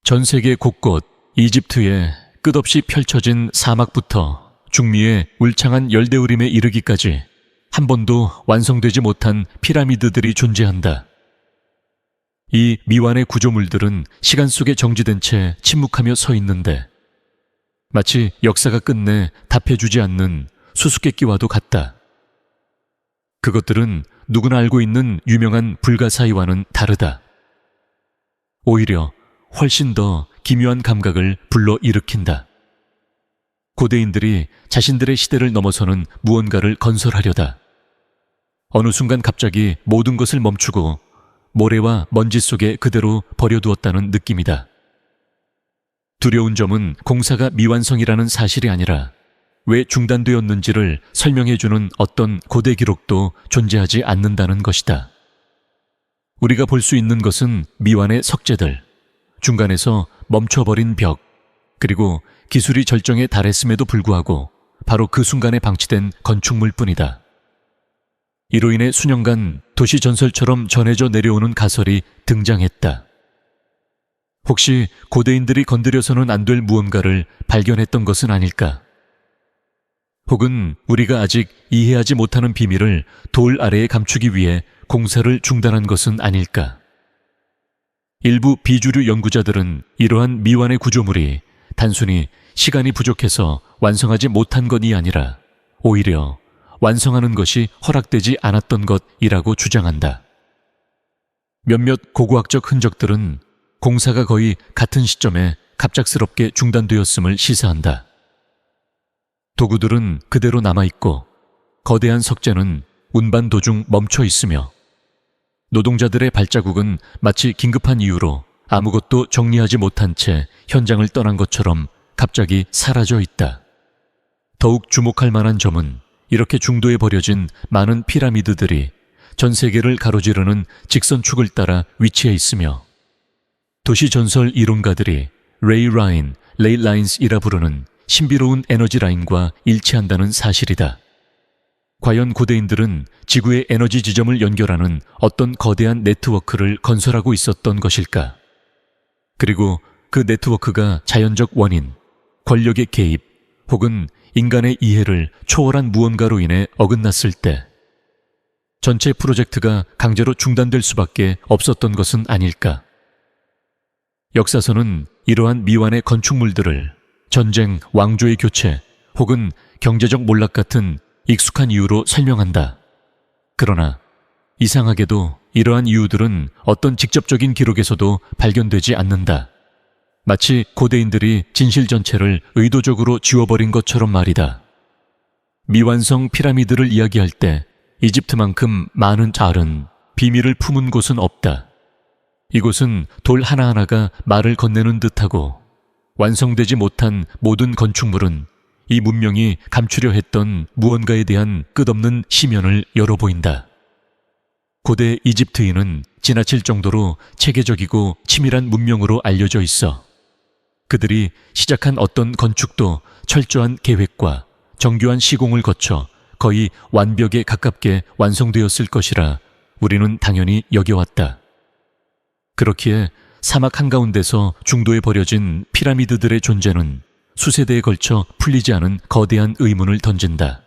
전 세계 곳곳 이집트에 끝없이 펼쳐진 사막부터 중미의 울창한 열대우림에 이르기까지 한 번도 완성되지 못한 피라미드들이 존재한다. 이 미완의 구조물들은 시간 속에 정지된 채 침묵하며 서 있는데 마치 역사가 끝내 답해주지 않는 수수께끼와도 같다. 그것들은 누구나 알고 있는 유명한 불가사의와는 다르다. 오히려 훨씬 더 기묘한 감각을 불러일으킨다. 고대인들이 자신들의 시대를 넘어서는 무언가를 건설하려다 어느 순간 갑자기 모든 것을 멈추고 모래와 먼지 속에 그대로 버려두었다는 느낌이다. 두려운 점은 공사가 미완성이라는 사실이 아니라 왜 중단되었는지를 설명해주는 어떤 고대 기록도 존재하지 않는다는 것이다. 우리가 볼 수 있는 것은 미완의 석재들, 중간에서 멈춰버린 벽, 그리고 기술이 절정에 달했음에도 불구하고 바로 그 순간에 방치된 건축물 뿐이다. 이로 인해 수년간 도시 전설처럼 전해져 내려오는 가설이 등장했다. 혹시 고대인들이 건드려서는 안 될 무언가를 발견했던 것은 아닐까? 혹은 우리가 아직 이해하지 못하는 비밀을 돌 아래에 감추기 위해 공사를 중단한 것은 아닐까? 일부 비주류 연구자들은 이러한 미완의 구조물이 단순히 시간이 부족해서 완성하지 못한 것이 아니라 오히려 완성하는 것이 허락되지 않았던 것이라고 주장한다. 몇몇 고고학적 흔적들은 공사가 거의 같은 시점에 갑작스럽게 중단되었음을 시사한다. 도구들은 그대로 남아있고 거대한 석재는 운반 도중 멈춰 있으며 노동자들의 발자국은 마치 긴급한 이유로 아무것도 정리하지 못한 채 현장을 떠난 것처럼 갑자기 사라져 있다. 더욱 주목할 만한 점은 이렇게 중도에 버려진 많은 피라미드들이 전 세계를 가로지르는 직선축을 따라 위치해 있으며 도시전설 이론가들이 레이 라인스이라 부르는 신비로운 에너지 라인과 일치한다는 사실이다. 과연 고대인들은 지구의 에너지 지점을 연결하는 어떤 거대한 네트워크를 건설하고 있었던 것일까? 그리고 그 네트워크가 자연적 원인, 권력의 개입, 혹은 인간의 이해를 초월한 무언가로 인해 어긋났을 때 전체 프로젝트가 강제로 중단될 수밖에 없었던 것은 아닐까? 역사서는 이러한 미완의 건축물들을 전쟁, 왕조의 교체 혹은 경제적 몰락 같은 익숙한 이유로 설명한다. 그러나 이상하게도 이러한 이유들은 어떤 직접적인 기록에서도 발견되지 않는다. 마치 고대인들이 진실 전체를 의도적으로 지워버린 것처럼 말이다. 미완성 피라미드를 이야기할 때 이집트만큼 많은 다른 비밀을 품은 곳은 없다. 이곳은 돌 하나하나가 말을 건네는 듯하고 완성되지 못한 모든 건축물은 이 문명이 감추려 했던 무언가에 대한 끝없는 심연을 열어 보인다. 고대 이집트인은 지나칠 정도로 체계적이고 치밀한 문명으로 알려져 있어 그들이 시작한 어떤 건축도 철저한 계획과 정교한 시공을 거쳐 거의 완벽에 가깝게 완성되었을 것이라 우리는 당연히 여겨왔다. 그렇기에 사막 한가운데서 중도에 버려진 피라미드들의 존재는 수세대에 걸쳐 풀리지 않은 거대한 의문을 던진다.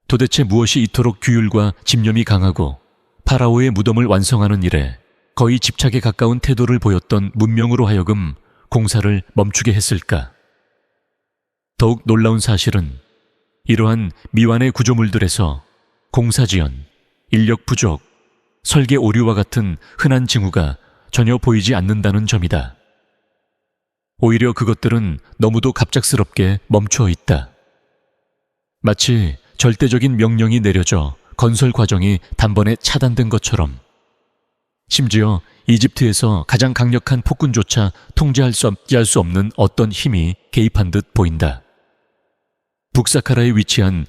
도대체 무엇이 이토록 규율과 집념이 강하고 파라오의 무덤을 완성하는 일에 거의 집착에 가까운 태도를 보였던 문명으로 하여금 공사를 멈추게 했을까? 더욱 놀라운 사실은 이러한 미완의 구조물들에서 공사지연, 인력 부족, 설계 오류와 같은 흔한 징후가 전혀 보이지 않는다는 점이다. 오히려 그것들은 너무도 갑작스럽게 멈춰 있다. 마치 절대적인 명령이 내려져 건설 과정이 단번에 차단된 것처럼 심지어 이집트에서 가장 강력한 폭군조차 통제할 수 없는 어떤 힘이 개입한 듯 보인다. 북사카라에 위치한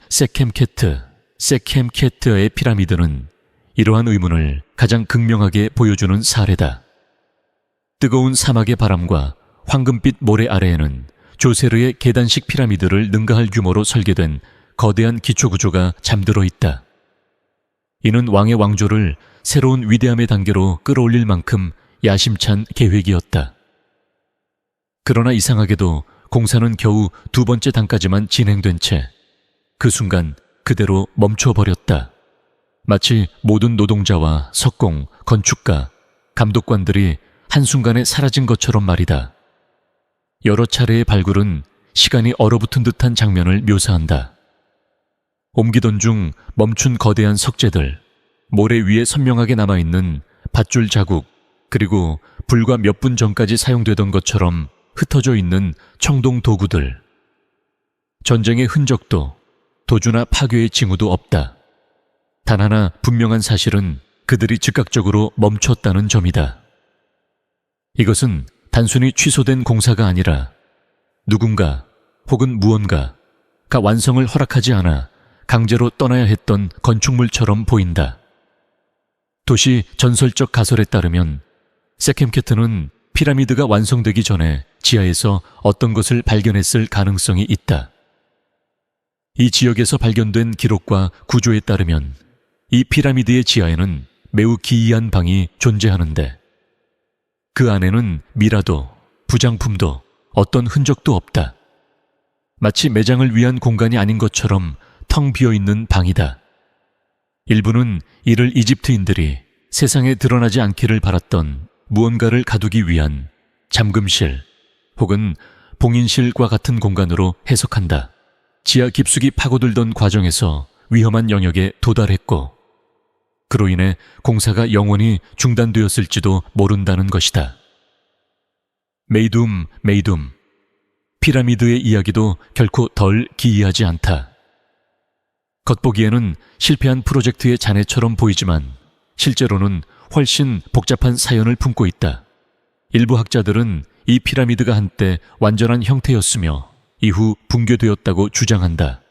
세켐케트의 피라미드는 이러한 의문을 가장 극명하게 보여주는 사례다. 뜨거운 사막의 바람과 황금빛 모래 아래에는 조세르의 계단식 피라미드를 능가할 규모로 설계된 거대한 기초구조가 잠들어 있다. 이는 왕의 왕조를 새로운 위대함의 단계로 끌어올릴 만큼 야심찬 계획이었다. 그러나 이상하게도 공사는 겨우 2번째 단까지만 진행된 채 그 순간 그대로 멈춰버렸다. 마치 모든 노동자와 석공, 건축가, 감독관들이 한순간에 사라진 것처럼 말이다. 여러 차례의 발굴은 시간이 얼어붙은 듯한 장면을 묘사한다. 옮기던 중 멈춘 거대한 석재들, 모래 위에 선명하게 남아있는 밧줄 자국, 그리고 불과 몇 분 전까지 사용되던 것처럼 흩어져 있는 청동 도구들. 전쟁의 흔적도 도주나 파괴의 징후도 없다. 단 하나 분명한 사실은 그들이 즉각적으로 멈췄다는 점이다. 이것은 단순히 취소된 공사가 아니라 누군가 혹은 무언가가 완성을 허락하지 않아 강제로 떠나야 했던 건축물처럼 보인다. 도시 전설적 가설에 따르면 세켐케트는 피라미드가 완성되기 전에 지하에서 어떤 것을 발견했을 가능성이 있다. 이 지역에서 발견된 기록과 구조에 따르면 이 피라미드의 지하에는 매우 기이한 방이 존재하는데 그 안에는 미라도, 부장품도 어떤 흔적도 없다. 마치 매장을 위한 공간이 아닌 것처럼 텅 비어있는 방이다. 일부는 이를 이집트인들이 세상에 드러나지 않기를 바랐던 무언가를 가두기 위한 잠금실 혹은 봉인실과 같은 공간으로 해석한다. 지하 깊숙이 파고들던 과정에서 위험한 영역에 도달했고 그로 인해 공사가 영원히 중단되었을지도 모른다는 것이다. 메이둠. 피라미드의 이야기도 결코 덜 기이하지 않다. 겉보기에는 실패한 프로젝트의 잔해처럼 보이지만 실제로는 훨씬 복잡한 사연을 품고 있다. 일부 학자들은 이 피라미드가 한때 완전한 형태였으며 이후 붕괴되었다고 주장한다.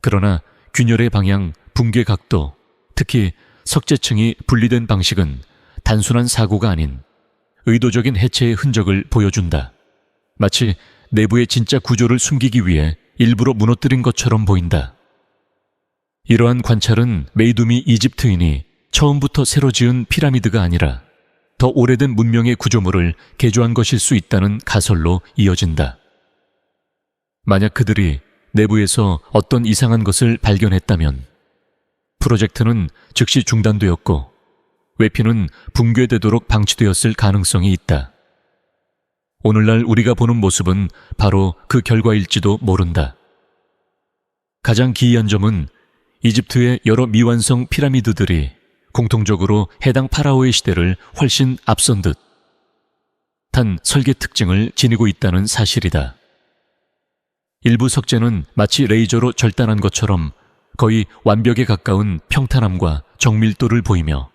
그러나 균열의 방향, 붕괴 각도, 특히 석재층이 분리된 방식은 단순한 사고가 아닌 의도적인 해체의 흔적을 보여준다. 마치 내부의 진짜 구조를 숨기기 위해 일부러 무너뜨린 것처럼 보인다. 이러한 관찰은 메이둠이 이집트인이 처음부터 새로 지은 피라미드가 아니라 더 오래된 문명의 구조물을 개조한 것일 수 있다는 가설로 이어진다. 만약 그들이 내부에서 어떤 이상한 것을 발견했다면 프로젝트는 즉시 중단되었고 외피는 붕괴되도록 방치되었을 가능성이 있다. 오늘날 우리가 보는 모습은 바로 그 결과일지도 모른다. 가장 기이한 점은 이집트의 여러 미완성 피라미드들이 공통적으로 해당 파라오의 시대를 훨씬 앞선 듯한 설계 특징을 지니고 있다는 사실이다. 일부 석재는 마치 레이저로 절단한 것처럼 거의 완벽에 가까운 평탄함과 정밀도를 보이며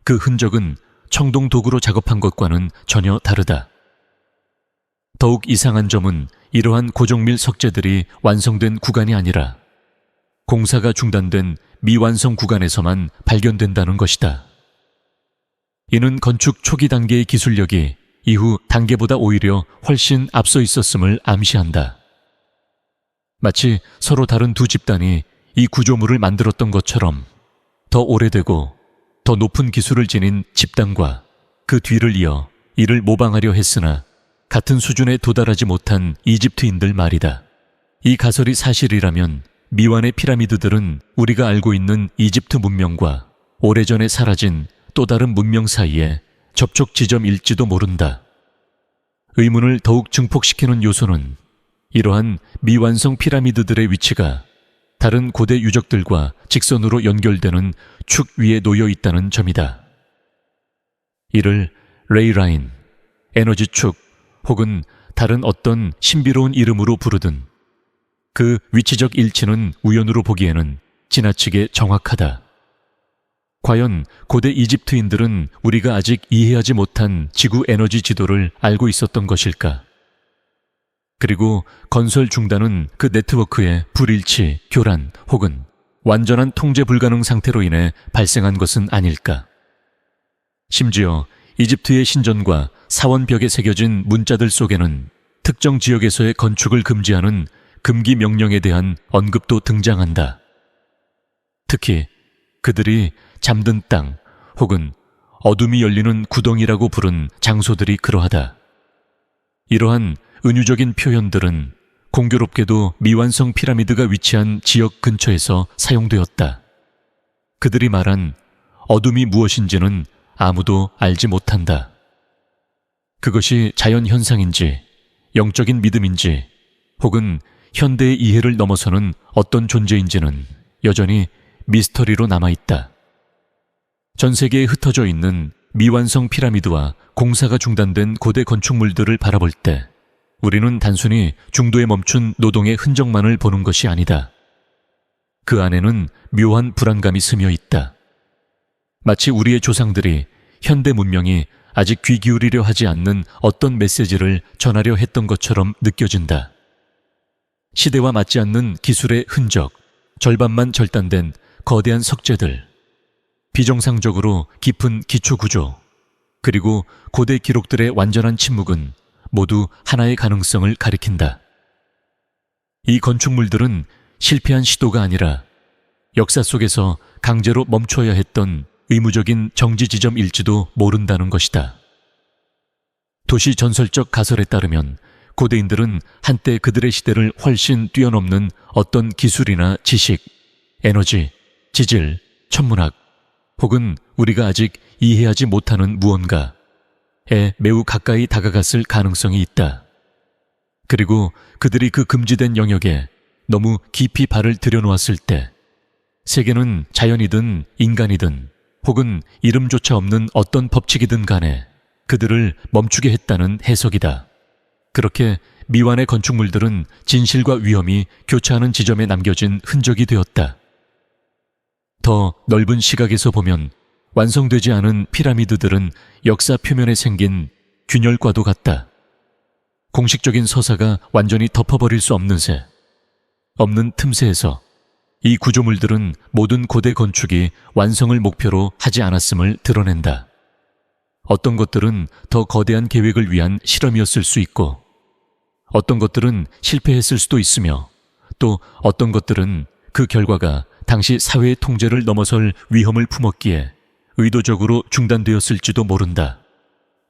그 흔적은 청동 도구로 작업한 것과는 전혀 다르다. 더욱 이상한 점은 이러한 고정밀 석재들이 완성된 구간이 아니라 공사가 중단된 미완성 구간에서만 발견된다는 것이다. 이는 건축 초기 단계의 기술력이 이후 단계보다 오히려 훨씬 앞서 있었음을 암시한다. 마치 서로 다른 두 집단이 이 구조물을 만들었던 것처럼 더 오래되고 더 높은 기술을 지닌 집단과 그 뒤를 이어 이를 모방하려 했으나 같은 수준에 도달하지 못한 이집트인들 말이다. 이 가설이 사실이라면 미완의 피라미드들은 우리가 알고 있는 이집트 문명과 오래전에 사라진 또 다른 문명 사이에 접촉 지점일지도 모른다. 의문을 더욱 증폭시키는 요소는 이러한 미완성 피라미드들의 위치가 다른 고대 유적들과 직선으로 연결되는 축 위에 놓여 있다는 점이다. 이를 레이라인, 에너지 축 혹은 다른 어떤 신비로운 이름으로 부르든 그 위치적 일치는 우연으로 보기에는 지나치게 정확하다. 과연 고대 이집트인들은 우리가 아직 이해하지 못한 지구 에너지 지도를 알고 있었던 것일까? 그리고 건설 중단은 그 네트워크의 불일치, 교란 혹은 완전한 통제 불가능 상태로 인해 발생한 것은 아닐까? 심지어 이집트의 신전과 사원벽에 새겨진 문자들 속에는 특정 지역에서의 건축을 금지하는 금기 명령에 대한 언급도 등장한다. 특히 그들이 잠든 땅 혹은 어둠이 열리는 구덩이라고 부른 장소들이 그러하다. 이러한 은유적인 표현들은 공교롭게도 미완성 피라미드가 위치한 지역 근처에서 사용되었다. 그들이 말한 어둠이 무엇인지는 아무도 알지 못한다. 그것이 자연현상인지, 영적인 믿음인지, 혹은 현대의 이해를 넘어서는 어떤 존재인지는 여전히 미스터리로 남아있다. 전 세계에 흩어져 있는 미완성 피라미드와 공사가 중단된 고대 건축물들을 바라볼 때 우리는 단순히 중도에 멈춘 노동의 흔적만을 보는 것이 아니다. 그 안에는 묘한 불안감이 스며 있다. 마치 우리의 조상들이 현대 문명이 아직 귀 기울이려 하지 않는 어떤 메시지를 전하려 했던 것처럼 느껴진다. 시대와 맞지 않는 기술의 흔적, 절반만 절단된 거대한 석재들, 비정상적으로 깊은 기초구조, 그리고 고대 기록들의 완전한 침묵은 모두 하나의 가능성을 가리킨다. 이 건축물들은 실패한 시도가 아니라 역사 속에서 강제로 멈춰야 했던 의무적인 정지 지점일지도 모른다는 것이다. 도시 전설적 가설에 따르면 고대인들은 한때 그들의 시대를 훨씬 뛰어넘는 어떤 기술이나 지식, 에너지, 지질, 천문학, 혹은 우리가 아직 이해하지 못하는 무언가에 매우 가까이 다가갔을 가능성이 있다. 그리고 그들이 그 금지된 영역에 너무 깊이 발을 들여놓았을 때 세계는 자연이든 인간이든 혹은 이름조차 없는 어떤 법칙이든 간에 그들을 멈추게 했다는 해석이다. 그렇게 미완의 건축물들은 진실과 위험이 교차하는 지점에 남겨진 흔적이 되었다. 더 넓은 시각에서 보면 완성되지 않은 피라미드들은 역사 표면에 생긴 균열과도 같다. 공식적인 서사가 완전히 덮어버릴 수 없는 새, 없는 틈새에서 이 구조물들은 모든 고대 건축이 완성을 목표로 하지 않았음을 드러낸다. 어떤 것들은 더 거대한 계획을 위한 실험이었을 수 있고, 어떤 것들은 실패했을 수도 있으며, 또 어떤 것들은 그 결과가 당시 사회의 통제를 넘어설 위험을 품었기에 의도적으로 중단되었을지도 모른다.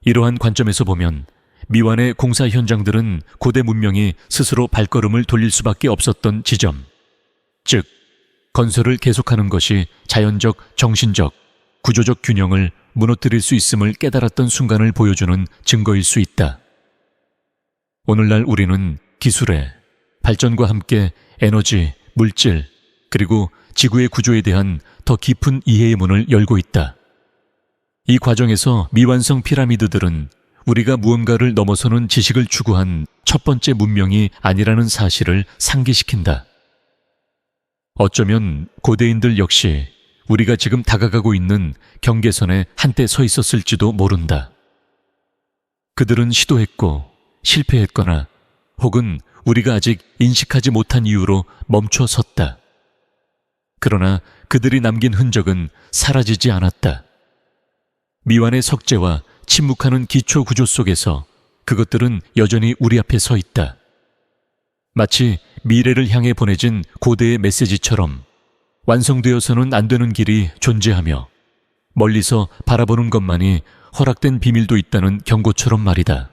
이러한 관점에서 보면 미완의 공사 현장들은 고대 문명이 스스로 발걸음을 돌릴 수밖에 없었던 지점, 즉 건설을 계속하는 것이 자연적, 정신적, 구조적 균형을 무너뜨릴 수 있음을 깨달았던 순간을 보여주는 증거일 수 있다. 오늘날 우리는 기술의 발전과 함께 에너지, 물질, 그리고 지구의 구조에 대한 더 깊은 이해의 문을 열고 있다. 이 과정에서 미완성 피라미드들은 우리가 무언가를 넘어서는 지식을 추구한 첫 번째 문명이 아니라는 사실을 상기시킨다. 어쩌면 고대인들 역시 우리가 지금 다가가고 있는 경계선에 한때 서 있었을지도 모른다. 그들은 시도했고 실패했거나 혹은 우리가 아직 인식하지 못한 이유로 멈춰 섰다. 그러나 그들이 남긴 흔적은 사라지지 않았다. 미완의 석재와 침묵하는 기초 구조 속에서 그것들은 여전히 우리 앞에 서 있다. 마치 미래를 향해 보내진 고대의 메시지처럼 완성되어서는 안 되는 길이 존재하며 멀리서 바라보는 것만이 허락된 비밀도 있다는 경고처럼 말이다.